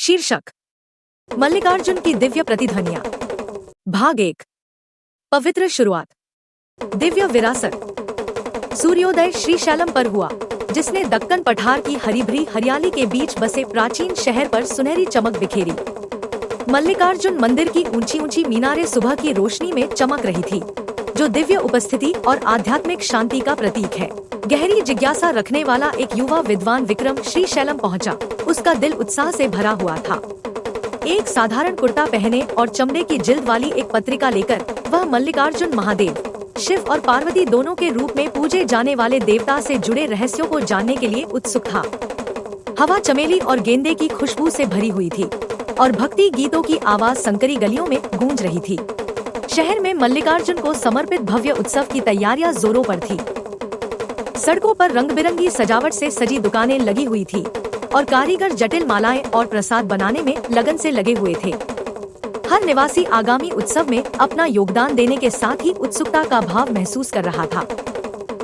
शीर्षक मल्लिकार्जुन की दिव्य प्रतिध्वनियां। भाग 1। पवित्र शुरुआत। दिव्य विरासत। सूर्योदय श्रीशैलम पर हुआ, जिसने दक्कन पठार की हरी भरी हरियाली के बीच बसे प्राचीन शहर पर सुनहरी चमक बिखेरी। मल्लिकार्जुन मंदिर की ऊंची ऊंची मीनारें सुबह की रोशनी में चमक रही थी, जो दिव्य उपस्थिति और आध्यात्मिक शांति का प्रतीक है। गहरी जिज्ञासा रखने वाला एक युवा विद्वान विक्रम श्रीशैलम पहुंचा। उसका दिल उत्साह से भरा हुआ था। एक साधारण कुर्ता पहने और चमड़े की जिल्द वाली एक पत्रिका लेकर वह मल्लिकार्जुन महादेव, शिव और पार्वती दोनों के रूप में पूजे जाने वाले देवता से जुड़े रहस्यों को जानने के लिए उत्सुक था। हवा चमेली और गेंदे की खुशबू से भरी हुई थी और भक्ति गीतों की आवाज संकरी गलियों में गूंज रही थी। शहर में मल्लिकार्जुन को समर्पित भव्य उत्सव की तैयारियां जोरों पर थी। सड़कों पर रंग बिरंगी सजावट से सजी दुकानें लगी हुई थी और कारीगर जटिल मालाएं और प्रसाद बनाने में लगन से लगे हुए थे। हर निवासी आगामी उत्सव में अपना योगदान देने के साथ ही उत्सुकता का भाव महसूस कर रहा था।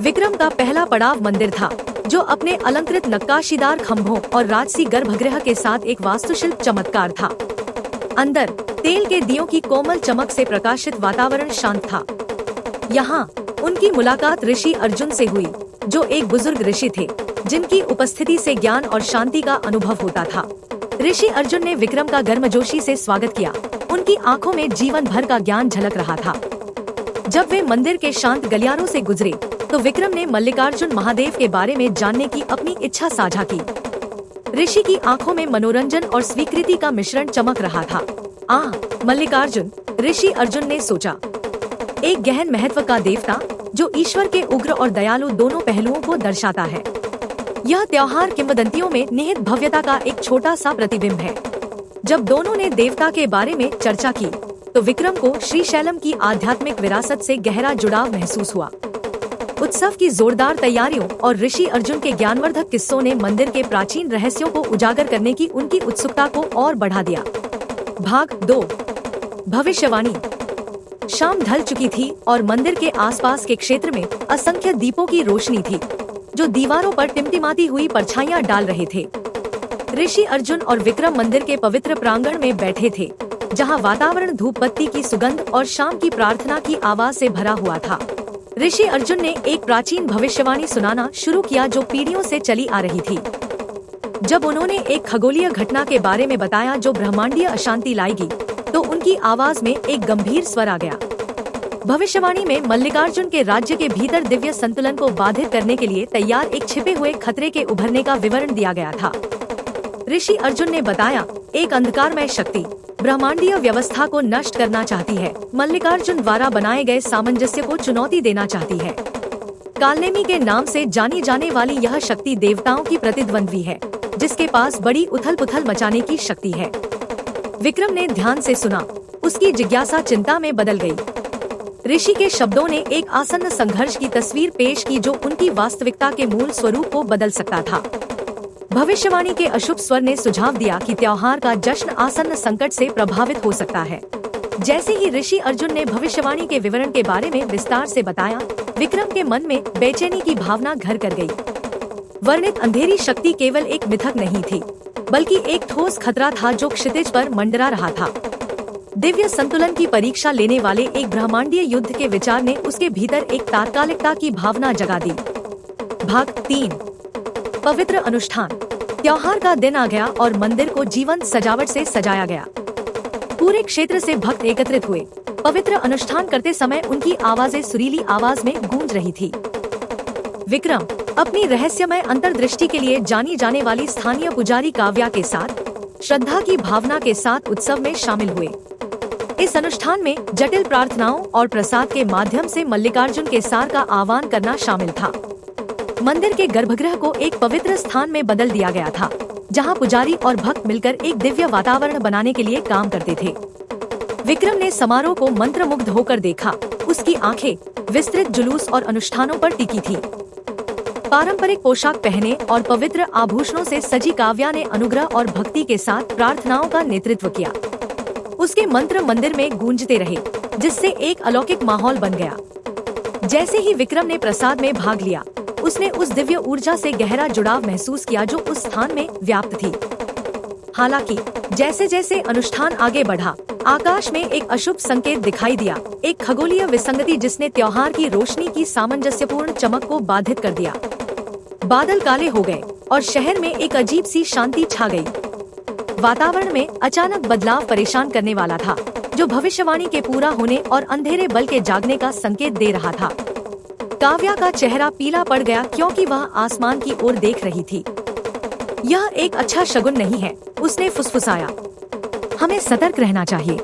विक्रम का पहला पड़ाव मंदिर था, जो अपने अलंकृत नक्काशीदार खम्भों और राजसी गर्भगृह के साथ एक वास्तुशिल्प चमत्कार था। अंदर तेल के दियों की कोमल चमक से प्रकाशित वातावरण शांत था। यहाँ उनकी मुलाकात ऋषि अर्जुन से हुई, जो एक बुजुर्ग ऋषि थे जिनकी उपस्थिति से ज्ञान और शांति का अनुभव होता था। ऋषि अर्जुन ने विक्रम का गर्मजोशी से स्वागत किया। उनकी आंखों में जीवन भर का ज्ञान झलक रहा था। जब वे मंदिर के शांत गलियारों से गुजरे, तो विक्रम ने मल्लिकार्जुन महादेव के बारे में जानने की अपनी इच्छा साझा की। ऋषि की आंखों में मनोरंजन और स्वीकृति का मिश्रण चमक रहा था। मल्लिकार्जुन, ऋषि अर्जुन ने सोचा, एक गहन महत्व का देवता जो ईश्वर के उग्र और दयालु दोनों पहलुओं को दर्शाता है। यह त्योहार किंवदंतियों में निहित भव्यता का एक छोटा सा प्रतिबिंब है। जब दोनों ने देवता के बारे में चर्चा की, तो विक्रम को श्रीशैलम की आध्यात्मिक विरासत से गहरा जुड़ाव महसूस हुआ। उत्सव की जोरदार तैयारियों और ऋषि अर्जुन के ज्ञानवर्धक किस्सों ने मंदिर के प्राचीन रहस्यों को उजागर करने की उनकी उत्सुकता को और बढ़ा दिया। भाग 2। भविष्यवाणी। शाम ढल चुकी थी और मंदिर के आसपास के क्षेत्र में असंख्य दीपों की रोशनी थी, जो दीवारों पर टिमटिमाती हुई परछाइयां डाल रहे थे। ऋषि अर्जुन और विक्रम मंदिर के पवित्र प्रांगण में बैठे थे, जहां वातावरण धूप बत्ती की सुगंध और शाम की प्रार्थना की आवाज से भरा हुआ था। ऋषि अर्जुन ने एक प्राचीन भविष्यवाणी सुनाना शुरू किया, जो पीढ़ियों से चली आ रही थी। जब उन्होंने एक खगोलीय घटना के बारे में बताया जो ब्रह्मांडीय अशांति लाएगी, तो उनकी आवाज में एक गंभीर स्वर आ गया। भविष्यवाणी में मल्लिकार्जुन के राज्य के भीतर दिव्य संतुलन को बाधित करने के लिए तैयार एक छिपे हुए खतरे के उभरने का विवरण दिया गया था। ऋषि अर्जुन ने बताया, एक अंधकारमय शक्ति ब्रह्मांडीय व्यवस्था को नष्ट करना चाहती है, मल्लिकार्जुन द्वारा बनाए गए सामंजस्य को चुनौती देना चाहती है। कालनेमी के नाम से जानी जाने वाली यह शक्ति देवताओं की प्रतिद्वंद्वी है, जिसके पास बड़ी उथल पुथल मचाने की शक्ति है। विक्रम ने ध्यान से सुना। उसकी जिज्ञासा चिंता में बदल गई। ऋषि के शब्दों ने एक आसन्न संघर्ष की तस्वीर पेश की, जो उनकी वास्तविकता के मूल स्वरूप को बदल सकता था। भविष्यवाणी के अशुभ स्वर ने सुझाव दिया कि त्योहार का जश्न आसन्न संकट से प्रभावित हो सकता है। जैसे ही ऋषि अर्जुन ने भविष्यवाणी के विवरण के बारे में विस्तार से बताया, विक्रम के मन में बेचैनी की भावना घर कर गई। वर्णित अंधेरी शक्ति केवल एक मिथक नहीं थी, बल्कि एक ठोस खतरा था जो क्षितिज पर मंडरा रहा था। दिव्य संतुलन की परीक्षा लेने वाले एक ब्रह्मांडीय युद्ध के विचार ने उसके भीतर एक तात्कालिकता की भावना जगा दी। भाग 3। पवित्र अनुष्ठान। त्योहार का दिन आ गया और मंदिर को जीवंत सजावट से सजाया गया। पूरे क्षेत्र से भक्त एकत्रित हुए। पवित्र अनुष्ठान करते समय उनकी आवाजें सुरीली आवाज में गूंज रही थी। विक्रम अपनी रहस्यमय अंतर्दृष्टि के लिए जानी जाने वाली स्थानीय पुजारी काव्या के साथ श्रद्धा की भावना के साथ उत्सव में शामिल हुए। इस अनुष्ठान में जटिल प्रार्थनाओं और प्रसाद के माध्यम से मल्लिकार्जुन के सार का आह्वान करना शामिल था। मंदिर के गर्भगृह को एक पवित्र स्थान में बदल दिया गया था, जहां पुजारी और भक्त मिलकर एक दिव्य वातावरण बनाने के लिए काम करते थे। विक्रम ने समारोह को मंत्रमुग्ध होकर देखा। उसकी आंखें विस्तृत जुलूस और अनुष्ठानों पर टिकी थी। पारंपरिक पोशाक पहने और पवित्र आभूषणों से सजी काव्या ने अनुग्रह और भक्ति के साथ प्रार्थनाओं का नेतृत्व किया। उसके मंत्र मंदिर में गूंजते रहे, जिससे एक अलौकिक माहौल बन गया। जैसे ही विक्रम ने प्रसाद में भाग लिया, उसने उस दिव्य ऊर्जा से गहरा जुड़ाव महसूस किया जो उस स्थान में व्याप्त थी। हालांकि जैसे जैसे अनुष्ठान आगे बढ़ा, आकाश में एक अशुभ संकेत दिखाई दिया, एक खगोलीय विसंगति जिसने त्योहार की रोशनी की सामंजस्यपूर्ण चमक को बाधित कर दिया। बादल काले हो गए और शहर में एक अजीब सी शांति छा गई। वातावरण में अचानक बदलाव परेशान करने वाला था, जो भविष्यवाणी के पूरा होने और अंधेरे बल के जागने का संकेत दे रहा था। काव्या का चेहरा पीला पड़ गया क्योंकि वह आसमान की ओर देख रही थी। यह एक अच्छा शगुन नहीं है, उसने फुसफुसाया। हमें सतर्क रहना चाहिए।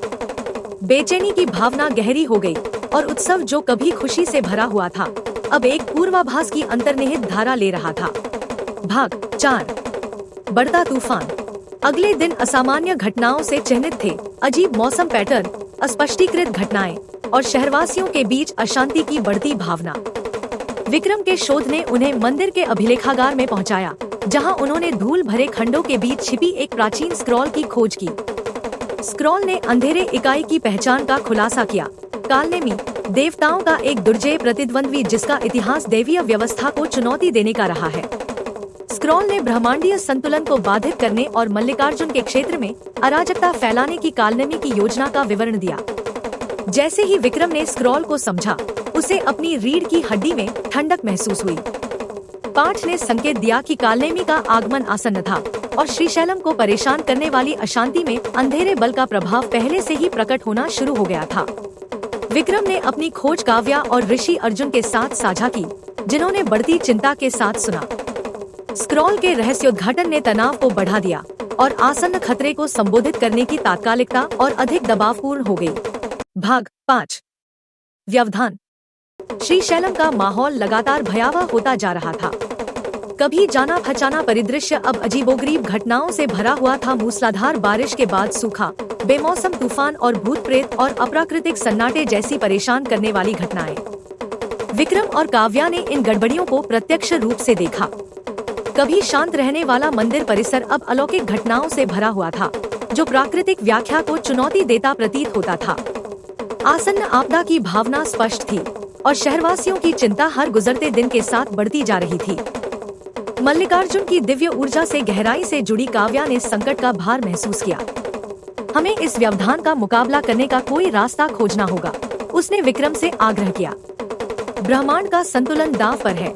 बेचैनी की भावना गहरी हो गई और उत्सव जो कभी खुशी से भरा हुआ था, अब एक पूर्वाभास की अंतर्निहित धारा ले रहा था। भाग 4। बढ़ता तूफान। अगले दिन असामान्य घटनाओं से चिन्हित थे। अजीब मौसम पैटर्न, अस्पष्टीकृत घटनाएं और शहरवासियों के बीच अशांति की बढ़ती भावना। विक्रम के शोध ने उन्हें मंदिर के अभिलेखागार में पहुंचाया, जहां उन्होंने धूल भरे खंडों के बीच छिपी एक प्राचीन स्क्रॉल की खोज की। स्क्रॉल ने अंधेरे इकाई की पहचान का खुलासा किया। कालनेमी, देवताओं का एक दुर्जय प्रतिद्वंद्वी जिसका इतिहास दैवीय व्यवस्था को चुनौती देने का रहा है। स्क्रॉल ने ब्रह्मांडीय संतुलन को बाधित करने और मल्लिकार्जुन के क्षेत्र में अराजकता फैलाने की कालनेमी की योजना का विवरण दिया। जैसे ही विक्रम ने स्क्रॉल को समझा, उसे अपनी रीढ़ की हड्डी में ठंडक महसूस हुई। पाठ ने संकेत दिया कि कालनेमी का आगमन आसन्न था और श्रीशैलम को परेशान करने वाली अशांति में अंधेरे बल का प्रभाव पहले से ही प्रकट होना शुरू हो गया था। विक्रम ने अपनी खोज काव्या और ऋषि अर्जुन के साथ साझा की, जिन्होंने बढ़ती चिंता के साथ सुना। स्क्रॉल के रहस्योद्घाटन ने तनाव को बढ़ा दिया और आसन्न खतरे को संबोधित करने की तात्कालिकता और अधिक दबावपूर्ण हो गई। भाग 5। व्यवधान। श्रीशैलम का माहौल लगातार भयावह होता जा रहा था। कभी जाना पहचाना परिदृश्य अब अजीबोगरीब घटनाओं से भरा हुआ था। मूसलाधार बारिश के बाद सूखा, बेमौसम तूफान और भूत प्रेत और अप्राकृतिक सन्नाटे जैसी परेशान करने वाली घटनाएं। विक्रम और काव्या ने इन गड़बड़ियों को प्रत्यक्ष रूप से देखा। कभी शांत रहने वाला मंदिर परिसर अब अलौकिक घटनाओं से भरा हुआ था, जो प्राकृतिक व्याख्या को चुनौती देता प्रतीत होता था। आसन्न आपदा की भावना स्पष्ट थी और शहरवासियों की चिंता हर गुजरते दिन के साथ बढ़ती जा रही थी। मल्लिकार्जुन की दिव्य ऊर्जा से गहराई से जुड़ी काव्या ने संकट का भार महसूस किया। हमें इस व्यवधान का मुकाबला करने का कोई रास्ता खोजना होगा, उसने विक्रम से आग्रह किया। ब्रह्मांड का संतुलन दांव पर है